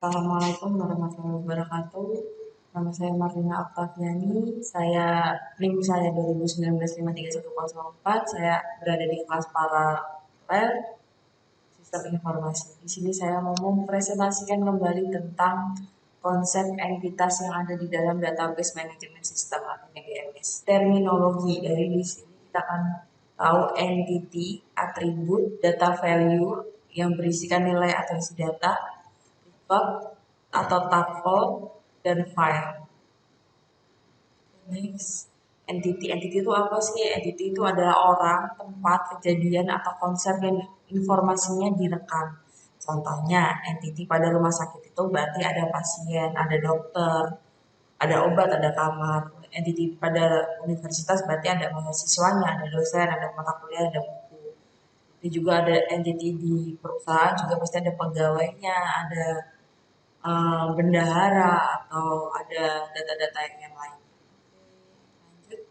Assalamualaikum warahmatullahi wabarakatuh. Nama saya Marlina Oktaviani. NIM saya 2019 53104. Saya berada di kelas paralel Sistem Informasi. Di sini saya mau mempresentasikan kembali tentang konsep entitas yang ada di dalam database manajemen sistem atau DBMS. Terminologi dari di sini kita akan tahu entity, atribut, data value yang berisikan nilai atau isi data, record atau tuple, dan file. Next, entity itu apa sih? Entity itu adalah orang, tempat, kejadian, atau konsep yang informasinya direkam. Contohnya, entity pada rumah sakit itu berarti ada pasien, ada dokter, ada obat, ada kamar. Entity pada universitas berarti ada mahasiswanya, ada dosen, ada mata kuliah, ada buku. Ini juga ada entity di perusahaan, juga pasti ada pegawainya, ada bendahara, atau ada data-data yang lain. Lanjut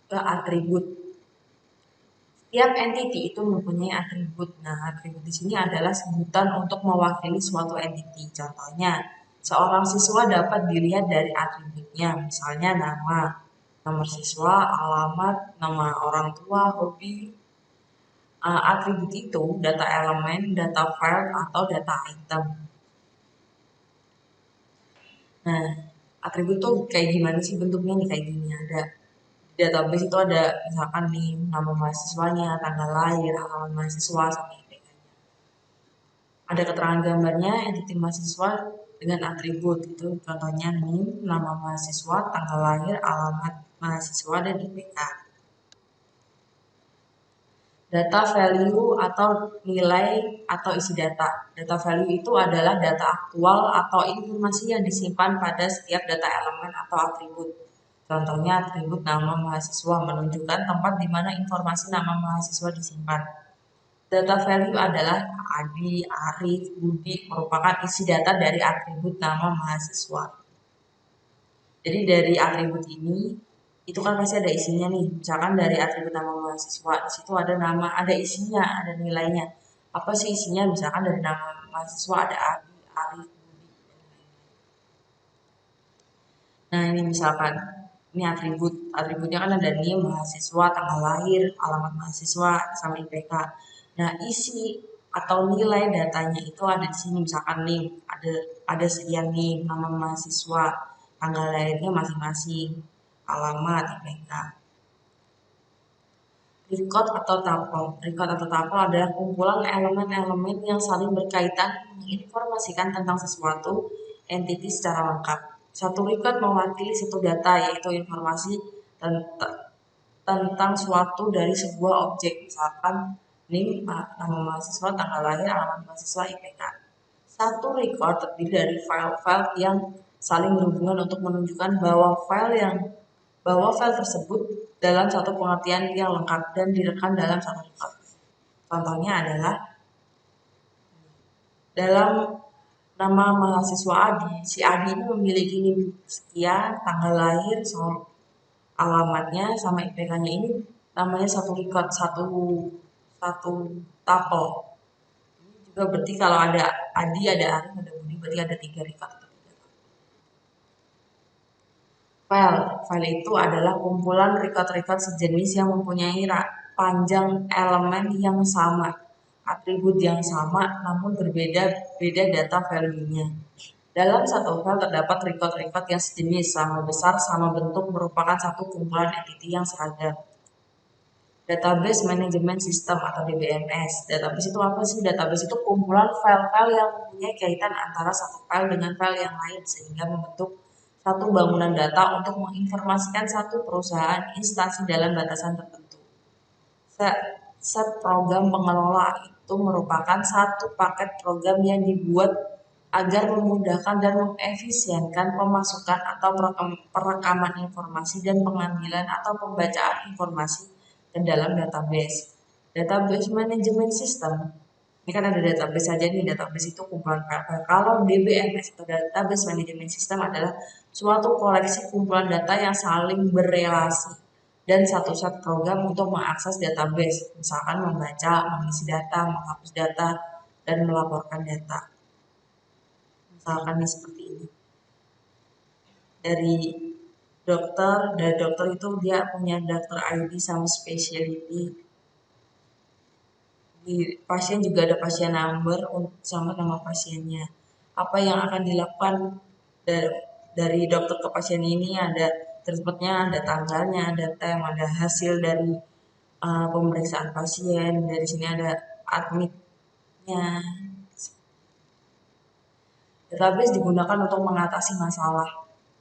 ke atribut. Setiap entity itu mempunyai atribut. Nah, atribut di sini adalah sebutan untuk mewakili suatu entity. Contohnya, seorang siswa dapat dilihat dari atributnya, misalnya nama, nomor siswa, alamat, nama orang tua, hobi. Atribut itu data elemen, data file, atau data item. Nah, atribut tuh kayak gimana sih bentuknya nih? Kayak gini, ada database itu ada misalkan nih nama mahasiswanya, tanggal lahir, alamat mahasiswa, sama IPK-nya. Ada keterangan gambarnya entity mahasiswa dengan atribut itu, contohnya nih nama mahasiswa, tanggal lahir, alamat mahasiswa, dan IPK. Data value atau nilai atau isi data. Data value itu adalah data aktual atau informasi yang disimpan pada setiap data elemen atau atribut. Contohnya atribut nama mahasiswa menunjukkan tempat di mana informasi nama mahasiswa disimpan. Data value adalah Adi, Arif, Budi merupakan isi data dari atribut nama mahasiswa. Jadi dari atribut ini itu kan pasti ada isinya nih. Misalkan dari atribut nama mahasiswa, di situ ada nama, ada isinya, ada nilainya. Apa sih isinya? Misalkan dari nama mahasiswa ada Adi, Arif, Budi, dan lain-lain. Nah, ini misalkan ini atributnya kan ada NIM mahasiswa, tanggal lahir, alamat mahasiswa, sama IPK. Nah, isi atau nilai datanya itu ada di sini, misalkan NIM, ada sekian NIM, nama mahasiswa, tanggal lahirnya masing-masing, alamat, IPK. Record atau tuple adalah kumpulan elemen-elemen yang saling berkaitan menginformasikan tentang sesuatu entity secara lengkap. Satu record mewakili satu data, yaitu informasi tentang suatu dari sebuah objek, misalkan ini nama mahasiswa, tanggal lahir, alamat mahasiswa, IPK. Satu record terdiri dari file-file yang saling berhubungan untuk menunjukkan bahwa file tersebut dalam satu pengertian yang lengkap dan direkam dalam satu record. Contohnya adalah dalam nama mahasiswa Adi, si Adi ini memiliki NIM sekian, tanggal lahir, alamatnya, sama IPK-nya ini namanya satu record, satu tuple. Ini juga berarti kalau ada Adi, ada Arif, ada Budi, berarti ada 3 record. File itu adalah kumpulan record-record sejenis yang mempunyai panjang elemen yang sama, atribut yang sama, namun berbeda data value-nya. Dalam satu file terdapat record-record yang sejenis, sama besar, sama bentuk, merupakan satu kumpulan entity yang seragam. Database Management System atau DBMS. Database itu apa sih? Database itu kumpulan file-file yang mempunyai kaitan antara satu file dengan file yang lain sehingga membentuk satu bangunan data untuk menginformasikan satu perusahaan instansi dalam batasan tertentu. Set program pengelola itu merupakan satu paket program yang dibuat agar memudahkan dan mengefisienkan pemasukan atau perekaman informasi dan pengambilan atau pembacaan informasi ke dalam database. Database Management System, ini kan ada database saja nih, database itu kumpulan file. Kalau DBMS atau Database Management System adalah suatu koleksi kumpulan data yang saling berrelasi dan satu set program untuk mengakses database, misalkan membaca, mengisi data, menghapus data, dan melaporkan data. Misalkan nih seperti ini. Dari dokter itu dia punya dokter ID sama specialty. Di pasien juga ada pasien number sama nama pasiennya. Apa yang akan dilakukan dari, dari dokter ke pasien ini ada treatmentnya, ada tanggalnya, ada tem, ada hasil dari pemeriksaan pasien. Dari sini ada admitnya. Database digunakan untuk mengatasi masalah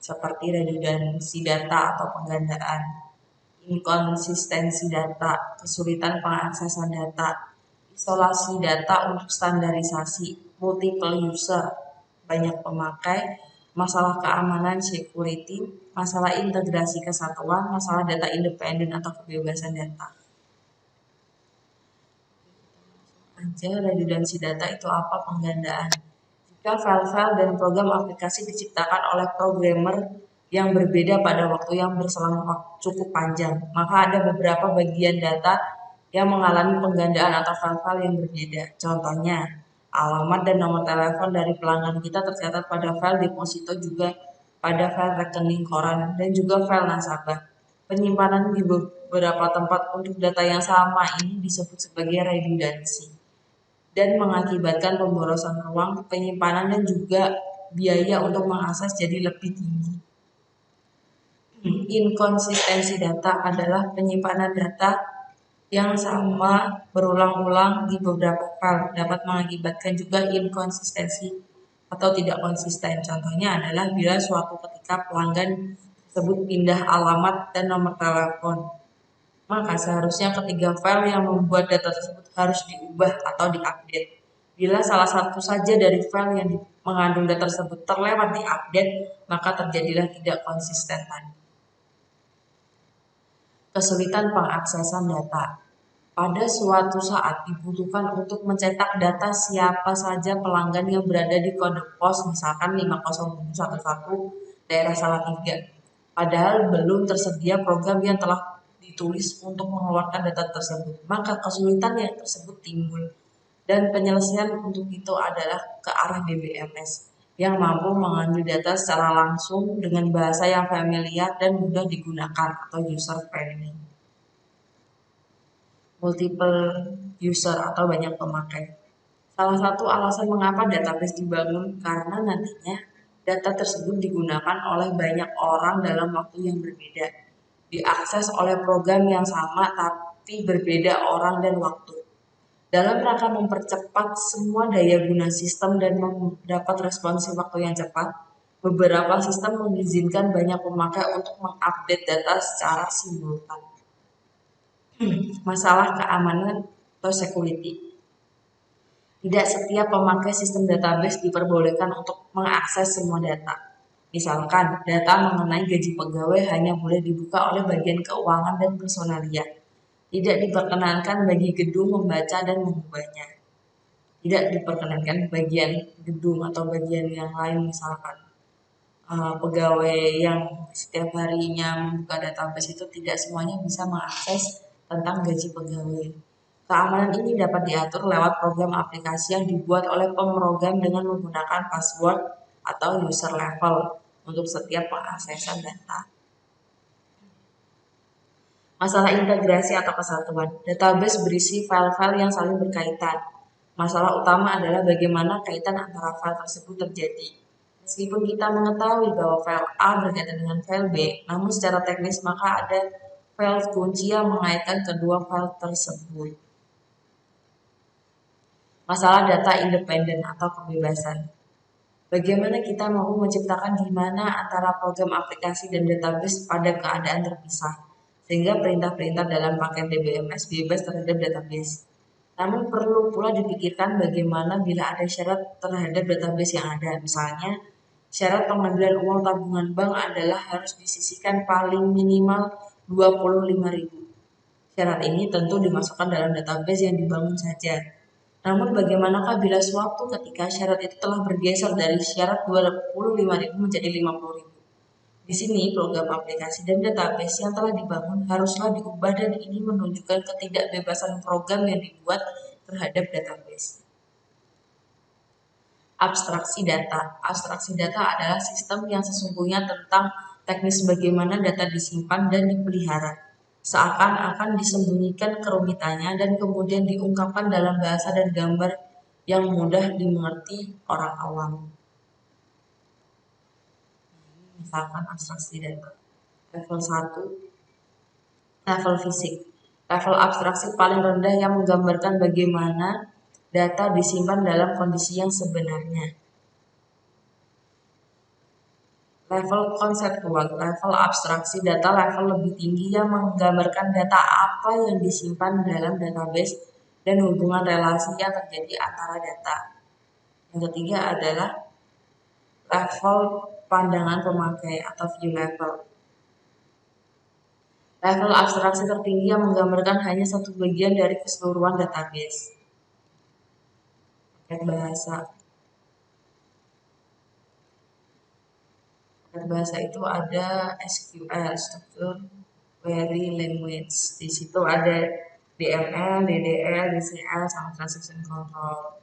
seperti redundansi data atau penggandaan, inkonsistensi data, kesulitan pengaksesan data, isolasi data untuk standarisasi, multiple user, banyak pemakai, masalah keamanan security, masalah integrasi kesatuan, masalah data independen atau kebebasan data. Aja redundansi data itu apa, penggandaan. Jika file-file dan program aplikasi diciptakan oleh programmer yang berbeda pada waktu yang berselang cukup panjang, maka ada beberapa bagian data yang mengalami penggandaan atau file-file yang berbeda. Contohnya, alamat dan nomor telepon dari pelanggan kita tercatat pada file deposito, juga pada file rekening koran, dan juga file nasabah. Penyimpanan di beberapa tempat untuk data yang sama ini disebut sebagai redundansi dan mengakibatkan pemborosan ruang penyimpanan dan juga biaya untuk mengakses jadi lebih tinggi. Inkonsistensi data adalah penyimpanan data yang sama berulang-ulang di beberapa file dapat mengakibatkan juga inkonsistensi atau tidak konsisten. Contohnya adalah bila suatu ketika pelanggan tersebut pindah alamat dan nomor telepon, maka seharusnya ketiga file yang membuat data tersebut harus diubah atau diupdate. Bila salah satu saja dari file yang mengandung data tersebut terlewat diupdate, maka terjadilah tidak konsisten tadi. Kesulitan pengaksesan data. Pada suatu saat dibutuhkan untuk mencetak data siapa saja pelanggan yang berada di kode pos misalkan 50711 daerah Salatiga. Padahal belum tersedia program yang telah ditulis untuk mengeluarkan data tersebut. Maka kesulitan yang tersebut timbul. Dan penyelesaian untuk itu adalah ke arah DBMS yang mampu mengambil data secara langsung dengan bahasa yang familiar dan mudah digunakan atau user friendly. Multiple user atau banyak pemakai. Salah satu alasan mengapa database dibangun karena nantinya data tersebut digunakan oleh banyak orang dalam waktu yang berbeda, diakses oleh program yang sama tapi berbeda orang dan waktu. Dalam rangka mempercepat semua daya guna sistem dan mendapat responsi waktu yang cepat, beberapa sistem mengizinkan banyak pemakai untuk mengupdate data secara simultan. Masalah keamanan atau security. Tidak setiap pemakai sistem database diperbolehkan untuk mengakses semua data. Misalkan, data mengenai gaji pegawai hanya boleh dibuka oleh bagian keuangan dan personalia. Tidak diperkenankan bagi gedung membaca dan mengubahnya. Tidak diperkenankan bagian gedung atau bagian yang lain, misalkan pegawai yang setiap harinya membuka database itu tidak semuanya bisa mengakses tentang gaji pegawai. Keamanan ini dapat diatur lewat program aplikasi yang dibuat oleh pemrogram dengan menggunakan password atau user level untuk setiap pengaksesan data. Masalah integrasi atau kesatuan. Database berisi file-file yang saling berkaitan. Masalah utama adalah bagaimana kaitan antara file tersebut terjadi. Meskipun kita mengetahui bahwa file A berkaitan dengan file B, namun secara teknis maka ada file kunci yang mengaitkan kedua file tersebut. Masalah data independen atau kebebasan. Bagaimana kita mau menciptakan di mana antara program aplikasi dan database pada keadaan terpisah, sehingga perintah-perintah dalam paket DBMS bebas terhadap database. Namun perlu pula dipikirkan bagaimana bila ada syarat terhadap database yang ada. Misalnya, syarat pengambilan uang tabungan bank adalah harus disisihkan paling minimal 25.000. Syarat ini tentu dimasukkan dalam database yang dibangun saja. Namun bagaimanakah bila suatu ketika syarat itu telah bergeser dari syarat 25.000 menjadi 50.000? Di sini program aplikasi dan database yang telah dibangun haruslah diubah dan ini menunjukkan ketidakbebasan program yang dibuat terhadap database. Abstraksi data. Abstraksi data adalah sistem yang sesungguhnya tentang teknis bagaimana data disimpan dan dipelihara. Seakan-akan disembunyikan kerumitannya dan kemudian diungkapkan dalam bahasa dan gambar yang mudah dimengerti orang awam. Misalkan abstraksi data. Level 1, level fisik. Level abstraksi paling rendah yang menggambarkan bagaimana data disimpan dalam kondisi yang sebenarnya. Level konseptual, level abstraksi data level lebih tinggi yang menggambarkan data apa yang disimpan dalam database dan hubungan relasi yang terjadi antara data. Yang ketiga adalah level pandangan pemakai atau view level. Level abstraksi tertinggi yang menggambarkan hanya satu bagian dari keseluruhan database. Paket bahasa. Paket bahasa itu ada SQL, Structure Query Language. Di situ ada DML, DDL, DCL, sama Transaction Control.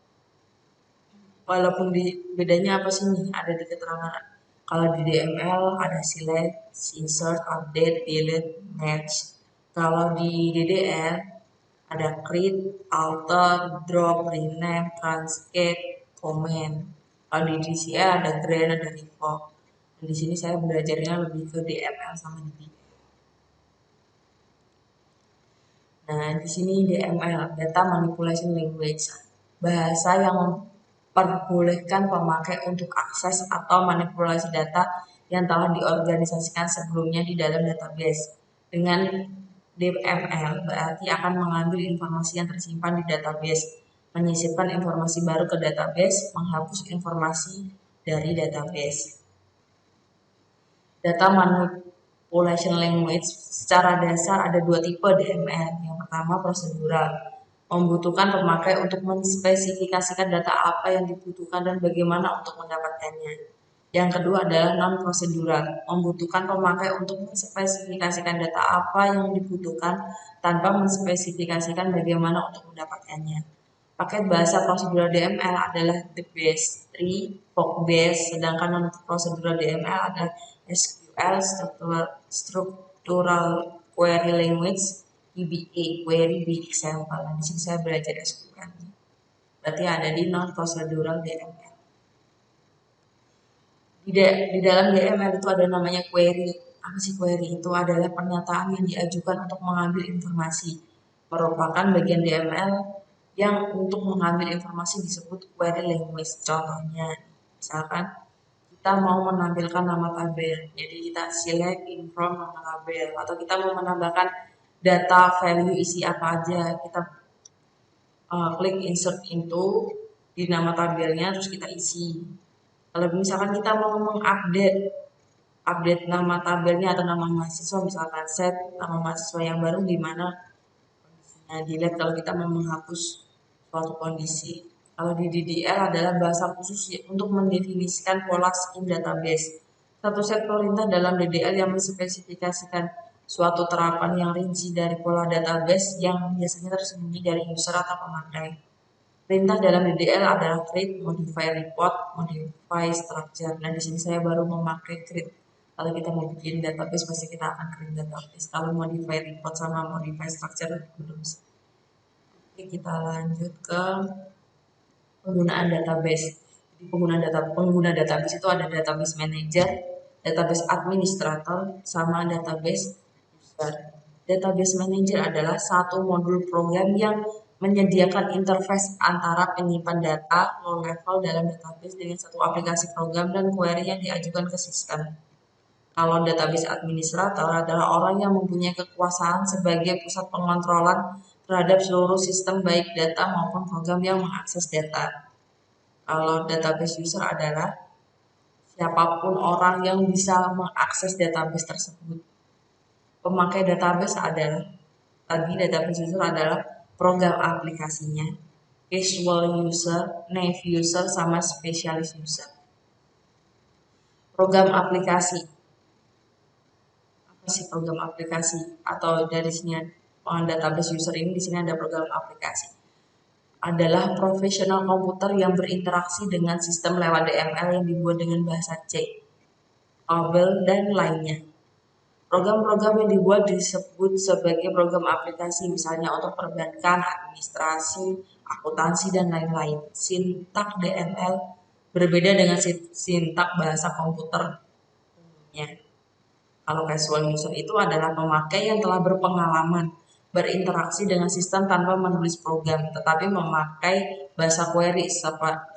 Walaupun bedanya apa sih nih? Ada di keterangan. Kalau di DML ada select, insert, update, delete, match. Kalau di DDL ada create, alter, drop, rename, transcade, comment. Kalau di DCL ada grant, ada revoke. Dan di sini saya belajarnya lebih ke DML sama DDL. Nah, di sini DML, Data Manipulation Language, bahasa yang memperbolehkan pemakai untuk akses atau manipulasi data yang telah diorganisasikan sebelumnya di dalam database. Dengan DML berarti akan mengambil informasi yang tersimpan di database, menyisipkan informasi baru ke database, menghapus informasi dari database. Data Manipulation Language secara dasar ada dua tipe DML. Yang pertama prosedural, membutuhkan pemakai untuk menspesifikasikan data apa yang dibutuhkan dan bagaimana untuk mendapatkannya. Yang kedua adalah non-prosedural, membutuhkan pemakai untuk menspesifikasikan data apa yang dibutuhkan tanpa menspesifikasikan bagaimana untuk mendapatkannya. Paket bahasa prosedural DML adalah the base tree, POC base, sedangkan non-prosedural DML adalah SQL, Structural Query Language, QBA, Query Big Example. Nah, di sini saya belajar SQL. Berarti ada di non-procedural DML. Di dalam DML itu ada namanya query. Apa sih query? Itu adalah pernyataan yang diajukan untuk mengambil informasi. Merupakan bagian DML yang untuk mengambil informasi disebut query language. Contohnya, misalkan kita mau menampilkan nama tabel, jadi kita select in from nama tabel, atau kita mau menambahkan data value isi apa aja, kita klik insert into di nama tabelnya, terus kita isi. Kalau misalkan kita mau update nama tabelnya atau nama mahasiswa, misalkan set nama mahasiswa yang baru di mana kondisinya delete kalau kita mau menghapus suatu kondisi. Kalau di DDL adalah bahasa khusus untuk mendefinisikan pola scheme database. Satu set perintah dalam DDL yang menspesifikasikan suatu terapan yang rinci dari pola database yang biasanya tersembunyi dari user atau pemakai. Perintah dalam DDL adalah create, modify report, modify structure. Nah, di sini saya baru memakai create. Kalau kita mau bikin database, pasti kita akan create database. Kalau modify report sama modify structure belum. Oke, kita lanjut ke penggunaan database. Jadi pengguna database itu ada database manager, database administrator, sama database user. Database manager adalah satu modul program yang menyediakan interface antara penyimpan data low level dalam database dengan satu aplikasi program dan query yang diajukan ke sistem. Kalau database administrator adalah orang yang mempunyai kekuasaan sebagai pusat pengontrolan terhadap seluruh sistem baik data maupun program yang mengakses data. Kalau database user adalah siapapun orang yang bisa mengakses database tersebut. Pemakai database adalah database user adalah program aplikasinya, casual user, naive user, sama specialist user. Program aplikasi. Apa sih program aplikasi? Atau dari sini database user ini di sini ada program aplikasi. adalah profesional komputer yang berinteraksi dengan sistem lewat DML yang dibuat dengan bahasa C, COBOL, dan lainnya. Program-program yang dibuat disebut sebagai program aplikasi, misalnya untuk perbankan, administrasi, akuntansi, dan lain-lain. Sintak DML berbeda dengan sintak bahasa komputer umumnya. Kalau casual user itu adalah pemakai yang telah berpengalaman berinteraksi dengan sistem tanpa menulis program, tetapi memakai bahasa query.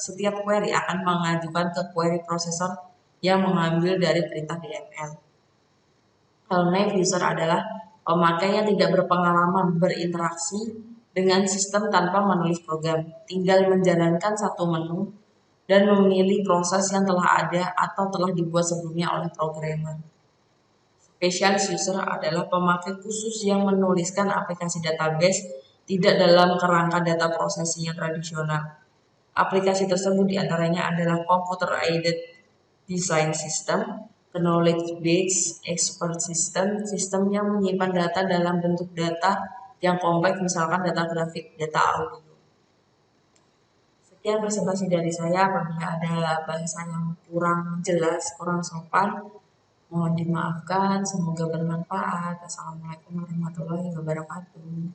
Setiap query akan mengajukan ke query processor yang mengambil dari perintah DML. Kalau naive user adalah pemakai yang tidak berpengalaman berinteraksi dengan sistem tanpa menulis program, tinggal menjalankan satu menu dan memilih proses yang telah ada atau telah dibuat sebelumnya oleh programmer. Specialist user adalah pemakai khusus yang menuliskan aplikasi database tidak dalam kerangka data processing yang tradisional. Aplikasi tersebut diantaranya adalah Computer Aided Design System, Knowledge Based Expert System, sistem yang menyimpan data dalam bentuk data yang kompleks, misalkan data grafik, data audio. Sekian presentasi dari saya. Apabila ada bahasa yang kurang jelas, kurang sopan, mohon dimaafkan. Semoga bermanfaat. Assalamualaikum warahmatullahi wabarakatuh.